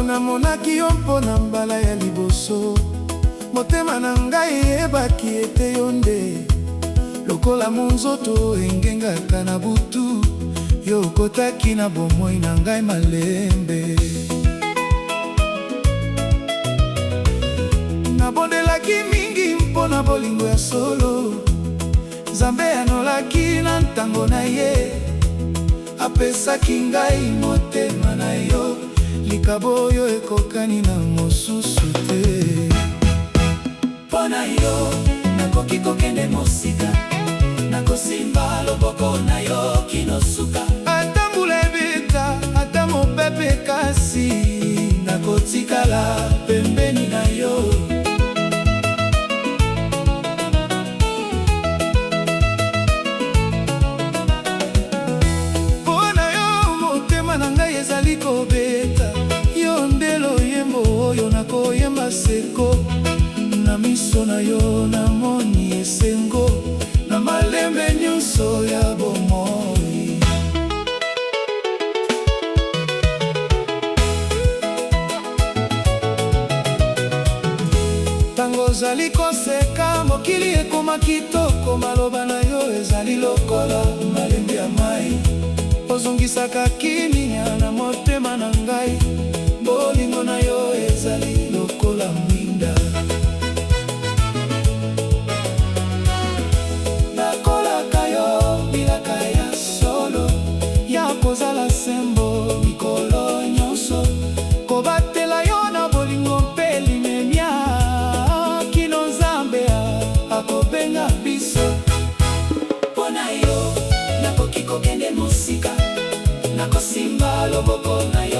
namonaki yo mpona mbala ya liboso, motema na ngai eyebaki ete yo nde. Lokola monzoto engengaka na butu, yo okotaki na bomoi na ngai malembe. Nabondelaki mingi mpona bolingo ya solo, Nzambe anolaki na ntango na ye, apesaki ngai motema na yo. Likabo oyo ekokani na mosusu te. Mpona yo nakoki kokende mosika, nakosimba loboko na yo kino suka. Ata mbula ebeta, ata mopepe kasi, nakotikala pembeni na yo. Mpona yo motema na ngai ezali kobeta, yo nde loyembo oyo nakoyemba seko. Na miso na yo namoni esengo, na malembe nyonso ya bomoi. Tango ozali koseka, mokili ekoma kitoko. Maloba na yo ezali lokola malembe ya mai, ozongisaka kimia na motema na ngai. Bolingo na yo ezali lokola mwinda, nakolaka yo bilaka ya solo, ya kozala sembo mikolo nyonso. Kobatela yo na bolingo mpe limemia, kino Nzambe akobenga biso. Mpona yo nakoki kokende mosika, nakosimba loboko na yo.